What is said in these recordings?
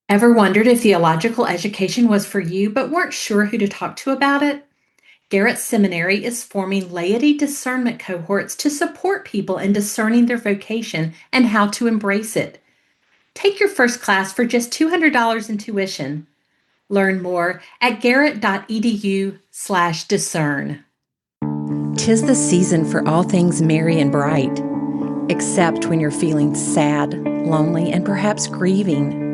Ever wondered if theological education was for you but weren't sure who to talk to about it? Garrett Seminary is forming laity discernment cohorts to support people in discerning their vocation and how to embrace it. Take your first class for just $200 in tuition. Learn more at garrett.edu/discern. 'Tis the season for all things merry and bright, except when you're feeling sad, lonely, and perhaps grieving.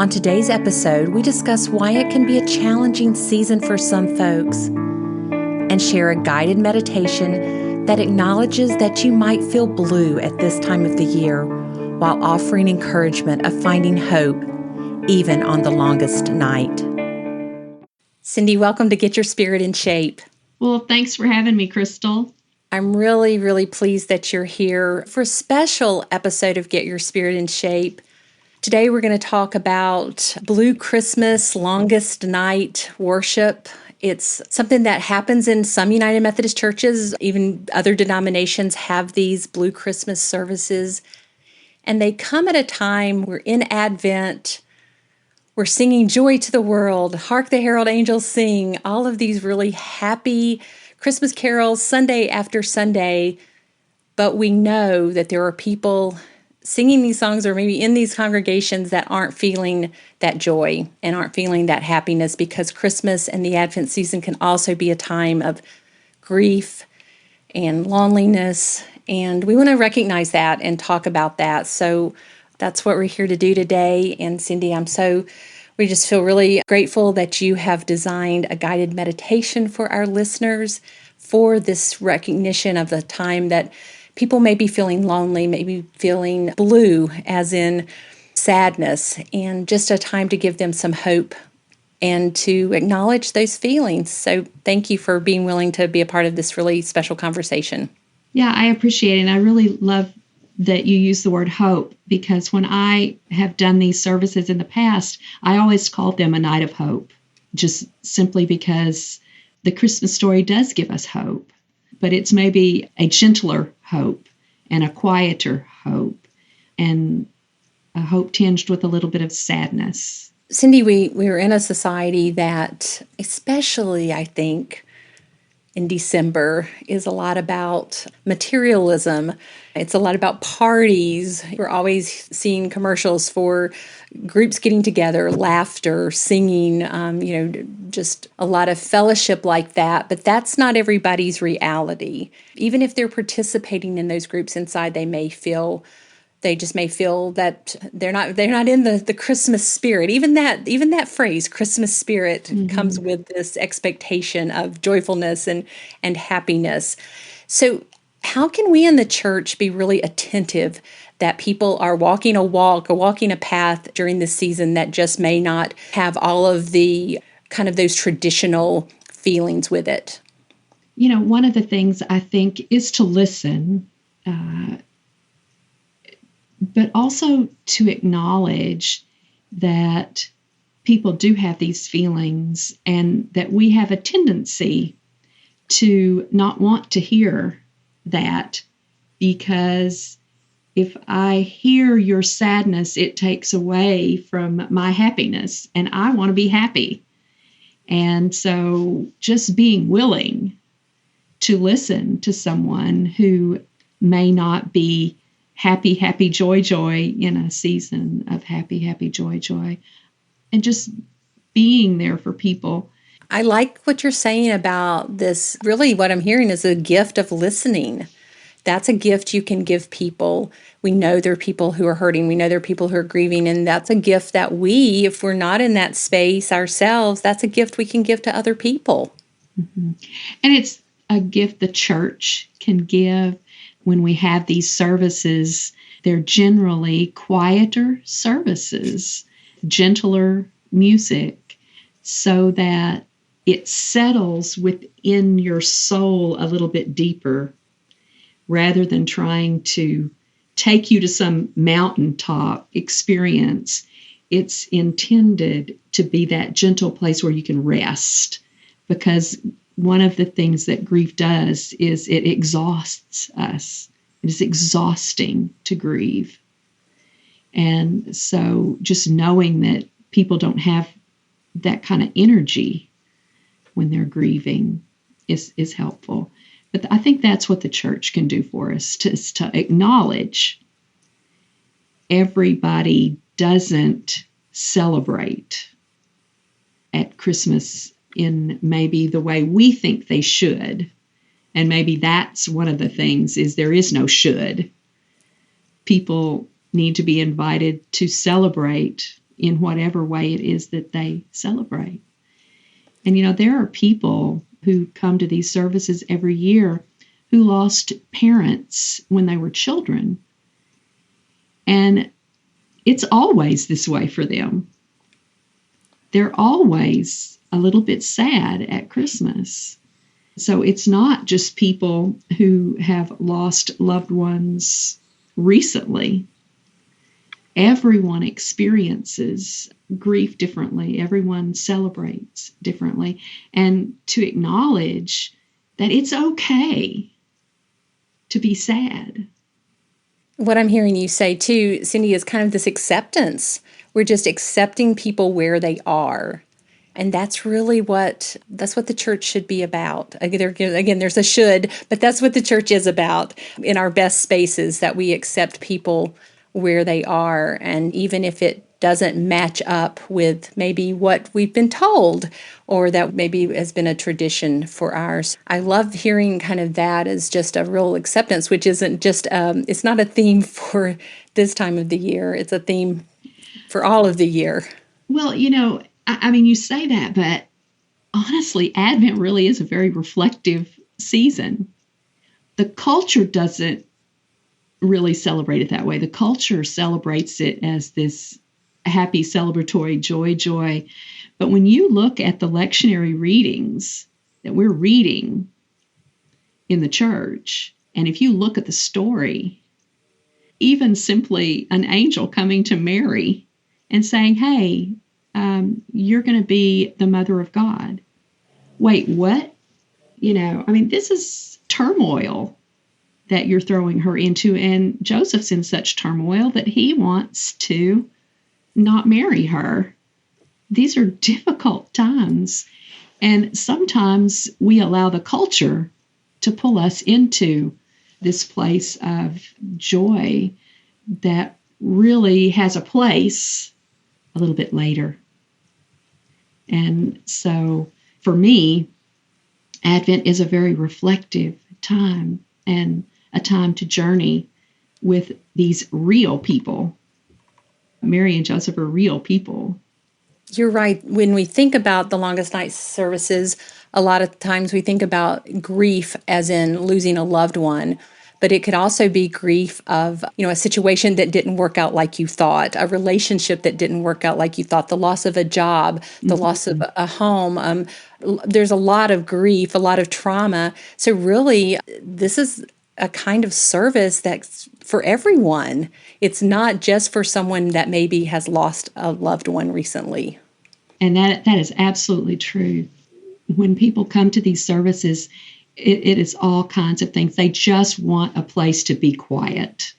On today's episode, we discuss why it can be a challenging season for some folks and share a guided meditation that acknowledges that you might feel blue at this time of the year while offering encouragement of finding hope even on the longest night. Cindy, welcome to Get Your Spirit in Shape. Well, thanks for having me, Crystal. I'm really pleased that you're here for a special episode of Get Your Spirit in Shape. Today we're going to talk about Blue Christmas, longest night worship. It's something that happens in some United Methodist churches. Even other denominations have these Blue Christmas services. And they come at a time we're in Advent. We're singing Joy to the World, Hark the Herald Angels Sing, all of these really happy Christmas carols Sunday after Sunday. But we know that there are people singing these songs or maybe in these congregations that aren't feeling that joy and aren't feeling that happiness, because Christmas and the Advent season can also be a time of grief and loneliness. And we want to recognize that and talk about that. So that's what we're here to do today. And Cindy, we just feel really grateful that you have designed a guided meditation for our listeners for this recognition of the time that people may be feeling lonely, maybe feeling blue, as in sadness, and just a time to give them some hope and to acknowledge those feelings. So thank you for being willing to be a part of this really special conversation. Yeah, I appreciate it. And I really love that you use the word hope, because when I have done these services in the past, I always called them a night of hope, just simply because the Christmas story does give us hope. But it's maybe a gentler hope and a quieter hope and a hope tinged with a little bit of sadness. Cindy, we're in a society that, especially I think in December, is a lot about materialism. It's a lot about parties. We're always seeing commercials for groups getting together, laughter, singing, just a lot of fellowship like that. But that's not everybody's reality. Even if they're participating in those groups inside, they just may feel that they're not in the Christmas spirit. Even that phrase, Christmas spirit, comes with this expectation of joyfulness and happiness. So how can we in the church be really attentive that people are walking a walk or walking a path during this season that just may not have all of the kind of those traditional feelings with it? You know, one of the things I think is to listen, but also to acknowledge that people do have these feelings and that we have a tendency to not want to hear that, because if I hear your sadness, it takes away from my happiness, and I want to be happy. And so just being willing to listen to someone who may not be happy, joy in a season of happy, joy, and just being there for people. I like what you're saying about this. Really, what I'm hearing is a gift of listening. That's a gift you can give people. We know there are people who are hurting. We know there are people who are grieving. And that's a gift that we, if we're not in that space ourselves, that's a gift we can give to other people. Mm-hmm. And it's a gift the church can give. When we have these services, they're generally quieter services, gentler music, so that it settles within your soul a little bit deeper, rather than trying to take you to some mountaintop experience. It's intended to be that gentle place where you can rest, because one of the things that grief does is it exhausts us. It is exhausting to grieve. And so just knowing that people don't have that kind of energy when they're grieving is helpful. But I think that's what the church can do for us, to acknowledge everybody doesn't celebrate at Christmas in maybe the way we think they should. And maybe that's one of the things, is there is no should. People need to be invited to celebrate in whatever way it is that they celebrate. And, there are people who come to these services every year who lost parents when they were children. And it's always this way for them. They're always a little bit sad at Christmas. So it's not just people who have lost loved ones recently. Everyone experiences grief differently. Everyone celebrates differently. And to acknowledge that it's okay to be sad. What I'm hearing you say too, Cindy, is kind of this acceptance. We're just accepting people where they are. And that's really what the church should be about. Again, there's a should, but that's what the church is about in our best spaces, that we accept people where they are. And even if it doesn't match up with maybe what we've been told, or that maybe has been a tradition for ours. I love hearing kind of that as just a real acceptance, which isn't just, it's not a theme for this time of the year. It's a theme for all of the year. Well, I mean, you say that, but honestly, Advent really is a very reflective season. The culture doesn't really celebrate it that way. The culture celebrates it as this happy, celebratory joy. But when you look at the lectionary readings that we're reading in the church, and if you look at the story, even simply an angel coming to Mary and saying, hey, you're going to be the mother of God. Wait, what? This is turmoil that you're throwing her into. And Joseph's in such turmoil that he wants to not marry her. These are difficult times. And sometimes we allow the culture to pull us into this place of joy that really has a place a little bit later. And so for me, Advent is a very reflective time, and a time to journey with these real people. Mary and Joseph are real people. You're right. When we think about the longest night services, a lot of times we think about grief as in losing a loved one, but it could also be grief of, a situation that didn't work out like you thought, a relationship that didn't work out like you thought, the loss of a job, the loss of a home. There's a lot of grief, a lot of trauma. So really, this is a kind of service that's for everyone. It's not just for someone that maybe has lost a loved one recently. And that is absolutely true. When people come to these services, it is all kinds of things. They just want a place to be quiet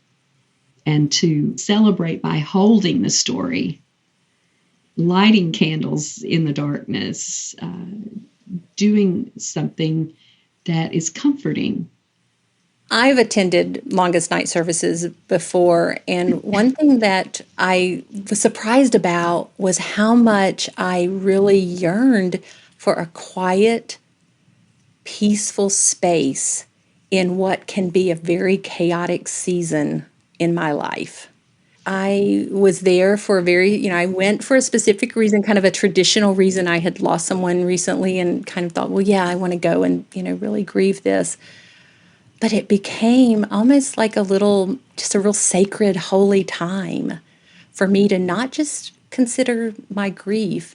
and to celebrate by holding the story, lighting candles in the darkness, doing something that is comforting. I've attended longest night services before, and one thing that I was surprised about was how much I really yearned for a quiet, peaceful space in what can be a very chaotic season in my life. I was there for I went for a specific reason, kind of a traditional reason. I had lost someone recently and kind of thought, well, yeah, I want to go and, really grieve this. But it became almost like just a real sacred, holy time for me to not just consider my grief,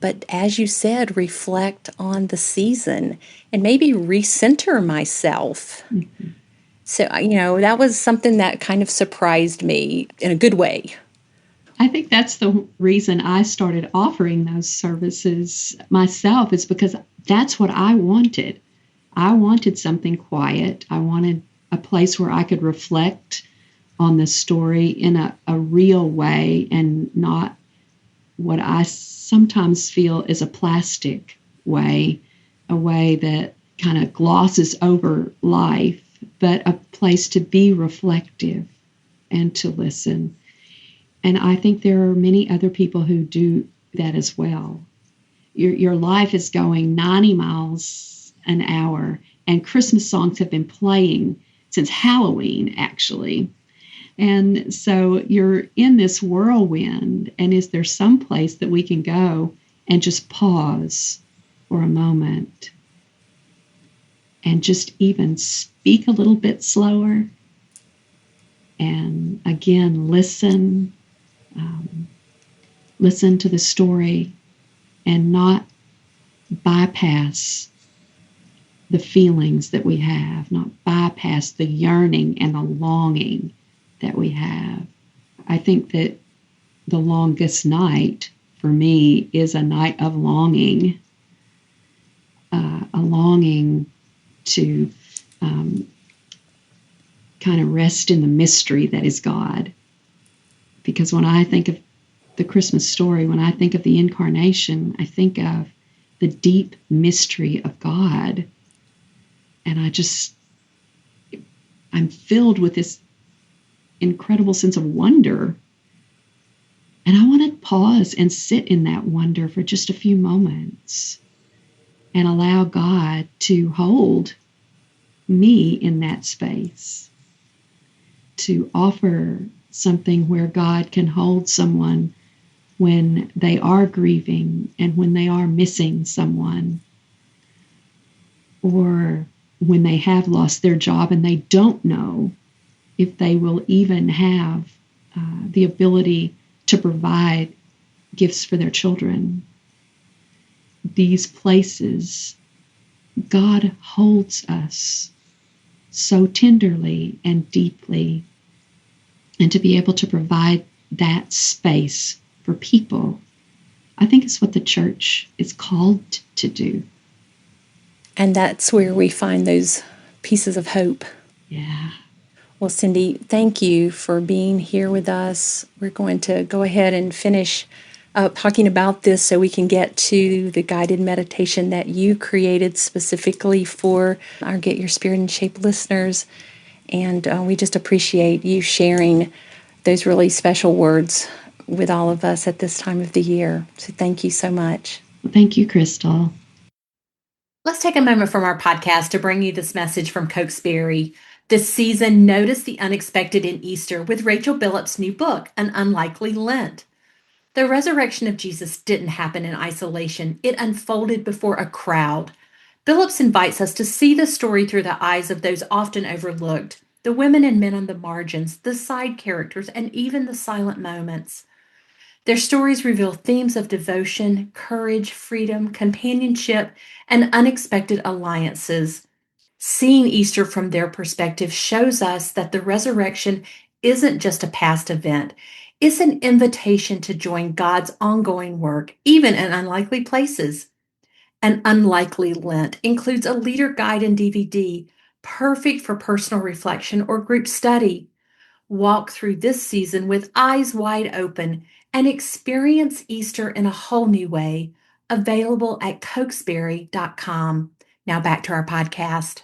but as you said, reflect on the season and maybe recenter myself. Mm-hmm. So, that was something that kind of surprised me in a good way. I think that's the reason I started offering those services myself, is because that's what I wanted. I wanted something quiet. I wanted a place where I could reflect on this story in a real way and not what I sometimes feel is a plastic way, a way that kind of glosses over life, but a place to be reflective and to listen. And I think there are many other people who do that as well. Your life is going 90 miles an hour, and Christmas songs have been playing since Halloween, actually. And so you're in this whirlwind, and is there some place that we can go and just pause for a moment and just even speak a little bit slower and again listen to the story and not bypass the feelings that we have, not bypass the yearning and the longing that we have. I think that the longest night for me is a night of longing, a longing to kind of rest in the mystery that is God. Because when I think of the Christmas story, when I think of the incarnation, I think of the deep mystery of God. And I'm filled with this incredible sense of wonder. And I want to pause and sit in that wonder for just a few moments and allow God to hold me in that space, to offer something where God can hold someone when they are grieving and when they are missing someone, or when they have lost their job and they don't know if they will even have the ability to provide gifts for their children. These places, God holds us so tenderly and deeply, and to be able to provide that space for people, I think is what the church is called to do. And that's where we find those pieces of hope. Yeah. Well, Cindy, thank you for being here with us. We're going to go ahead and finish talking about this so we can get to the guided meditation that you created specifically for our Get Your Spirit in Shape listeners. And we just appreciate you sharing those really special words with all of us at this time of the year. So thank you so much. Thank you, Crystal. Let's take a moment from our podcast to bring you this message from Cokesbury. This season, notice the unexpected in Easter with Rachel Billup's new book, An Unlikely Lent. The resurrection of Jesus didn't happen in isolation. It unfolded before a crowd. Billups invites us to see the story through the eyes of those often overlooked, the women and men on the margins, the side characters, and even the silent moments. Their stories reveal themes of devotion, courage, freedom, companionship, and unexpected alliances. Seeing Easter from their perspective shows us that the resurrection isn't just a past event. It's an invitation to join God's ongoing work, even in unlikely places. An Unlikely Lent includes a leader guide and DVD, perfect for personal reflection or group study. Walk through this season with eyes wide open and experience Easter in a whole new way. Available at cokesbury.com. Now back to our podcast.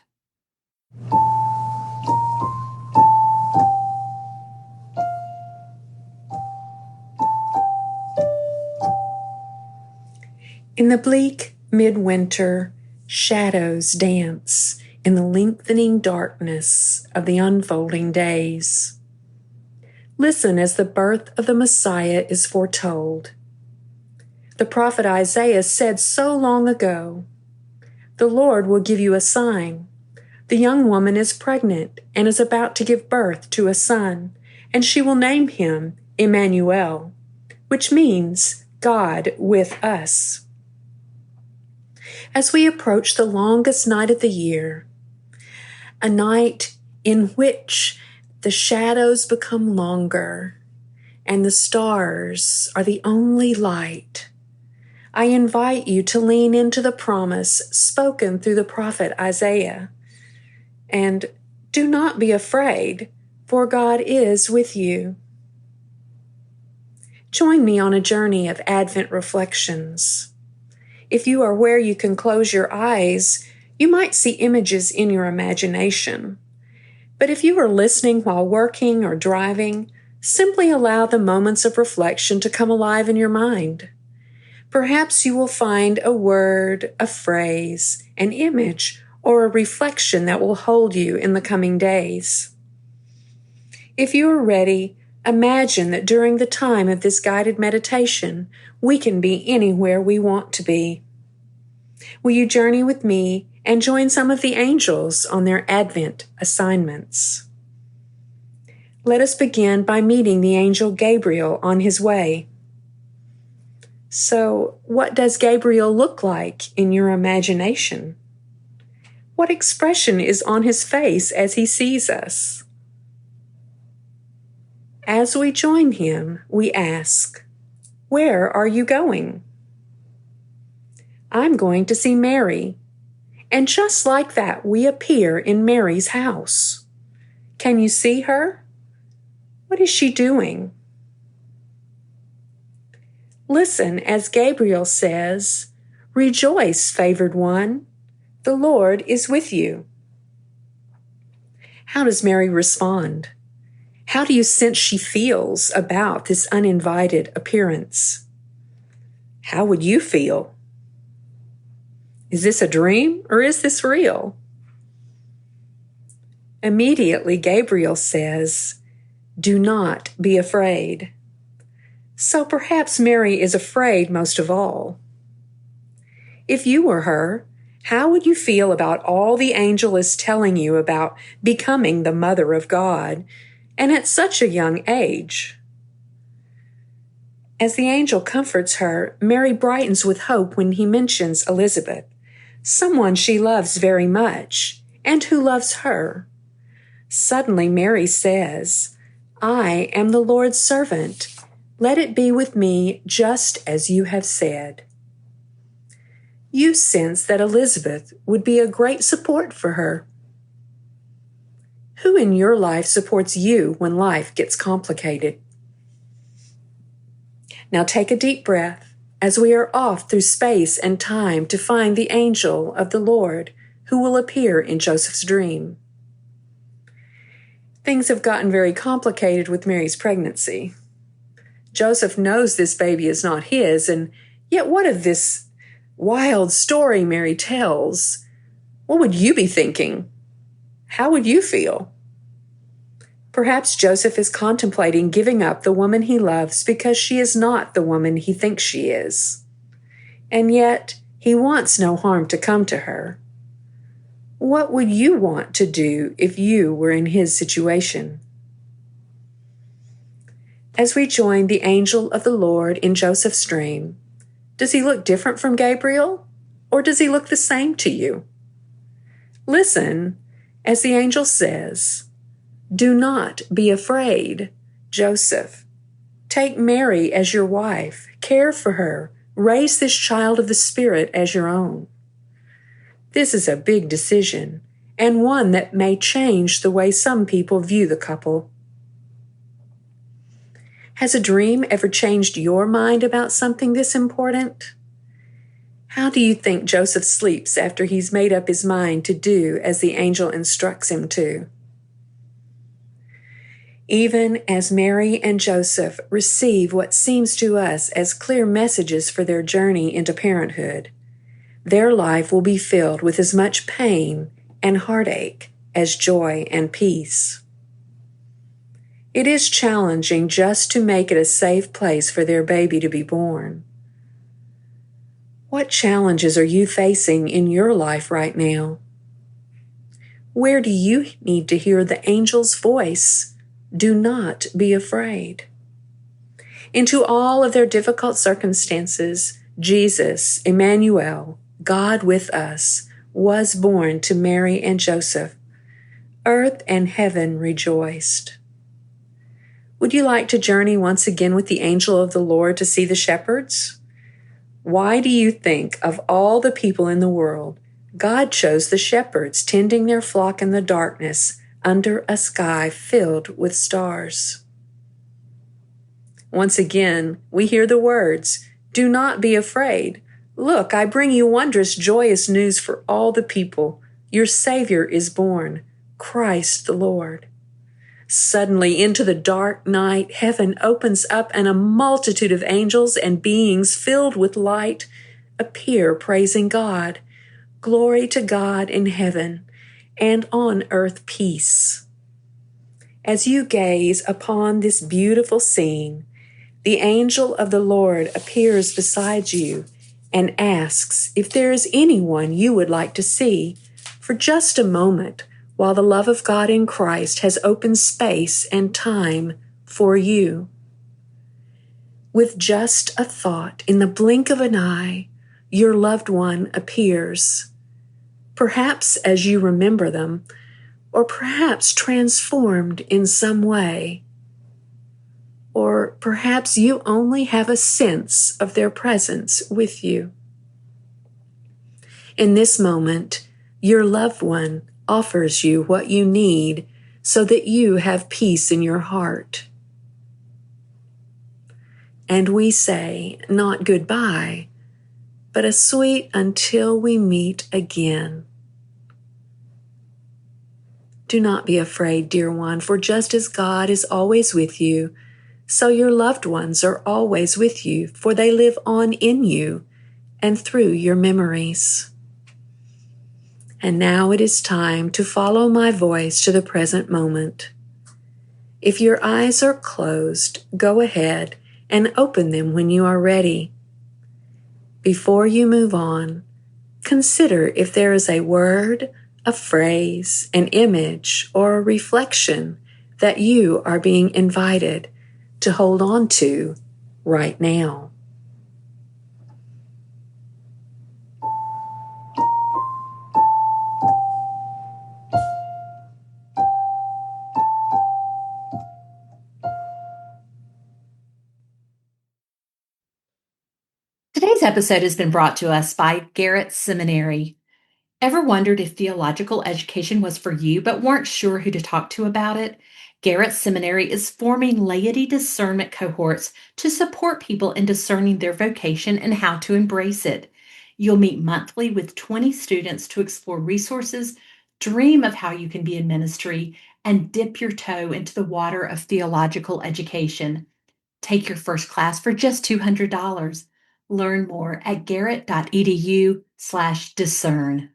In the bleak midwinter, shadows dance in the lengthening darkness of the unfolding days. Listen as the birth of the Messiah is foretold. The prophet Isaiah said so long ago, "The Lord will give you a sign. The young woman is pregnant and is about to give birth to a son, and she will name him Emmanuel, which means God with us." As we approach the longest night of the year, a night in which the shadows become longer and the stars are the only light, I invite you to lean into the promise spoken through the prophet Isaiah. And do not be afraid, for God is with you. Join me on a journey of Advent reflections. If you are where you can close your eyes, you might see images in your imagination. But if you are listening while working or driving, simply allow the moments of reflection to come alive in your mind. Perhaps you will find a word, a phrase, an image, or a reflection that will hold you in the coming days. If you are ready, imagine that during the time of this guided meditation, we can be anywhere we want to be. Will you journey with me and join some of the angels on their Advent assignments? Let us begin by meeting the angel Gabriel on his way. So, what does Gabriel look like in your imagination? What expression is on his face as he sees us? As we join him, we ask, "Where are you going?" "I'm going to see Mary." And just like that, we appear in Mary's house. Can you see her? What is she doing? Listen as Gabriel says, "Rejoice, favored one, the Lord is with you." How does Mary respond? How do you sense she feels about this uninvited appearance? How would you feel? Is this a dream or is this real? Immediately, Gabriel says, "Do not be afraid." So perhaps Mary is afraid most of all. If you were her, how would you feel about all the angel is telling you about becoming the mother of God, and at such a young age? As the angel comforts her, Mary brightens with hope when he mentions Elizabeth, someone she loves very much, and who loves her. Suddenly Mary says, "I am the Lord's servant. Let it be with me just as you have said." You sense that Elizabeth would be a great support for her. Who in your life supports you when life gets complicated? Now take a deep breath as we are off through space and time to find the angel of the Lord who will appear in Joseph's dream. Things have gotten very complicated with Mary's pregnancy. Joseph knows this baby is not his, and yet what of this wild story Mary tells? What would you be thinking? How would you feel? Perhaps Joseph is contemplating giving up the woman he loves because she is not the woman he thinks she is. And yet, he wants no harm to come to her. What would you want to do if you were in his situation? As we join the angel of the Lord in Joseph's dream, does he look different from Gabriel, or does he look the same to you? Listen as the angel says, "Do not be afraid, Joseph. Take Mary as your wife, care for her, raise this child of the Spirit as your own." This is a big decision, and one that may change the way some people view the couple. Has a dream ever changed your mind about something this important? How do you think Joseph sleeps after he's made up his mind to do as the angel instructs him to? Even as Mary and Joseph receive what seems to us as clear messages for their journey into parenthood, their life will be filled with as much pain and heartache as joy and peace. It is challenging just to make it a safe place for their baby to be born. What challenges are you facing in your life right now? Where do you need to hear the angel's voice? Do not be afraid. Into all of their difficult circumstances, Jesus, Emmanuel, God with us, was born to Mary and Joseph. Earth and heaven rejoiced. Would you like to journey once again with the angel of the Lord to see the shepherds? Why do you think of all the people in the world, God chose the shepherds tending their flock in the darkness under a sky filled with stars. Once again, we hear the words, "Do not be afraid. Look, I bring you wondrous, joyous news for all the people. Your Savior is born, Christ the Lord." Suddenly, into the dark night, heaven opens up, and a multitude of angels and beings filled with light appear praising God. Glory to God in heaven, and on earth peace. As you gaze upon this beautiful scene, the angel of the Lord appears beside you and asks if there is anyone you would like to see for just a moment, while the love of God in Christ has opened space and time for you. With just a thought, in the blink of an eye, your loved one appears, perhaps as you remember them, or perhaps transformed in some way. Or perhaps you only have a sense of their presence with you. In this moment, your loved one offers you what you need so that you have peace in your heart. And we say, not goodbye, but a sweet until we meet again. Do not be afraid, dear one, for just as God is always with you, so your loved ones are always with you, for they live on in you and through your memories. And now it is time to follow my voice to the present moment. If your eyes are closed, go ahead and open them when you are ready. Before you move on, consider if there is a word, a phrase, an image, or a reflection that you are being invited to hold on to right now. Today's episode has been brought to us by Garrett Seminary. Ever wondered if theological education was for you but weren't sure who to talk to about it? Garrett Seminary is forming laity discernment cohorts to support people in discerning their vocation and how to embrace it. You'll meet monthly with 20 students to explore resources, dream of how you can be in ministry, and dip your toe into the water of theological education. Take your first class for just $200. Learn more at garrett.edu/discern.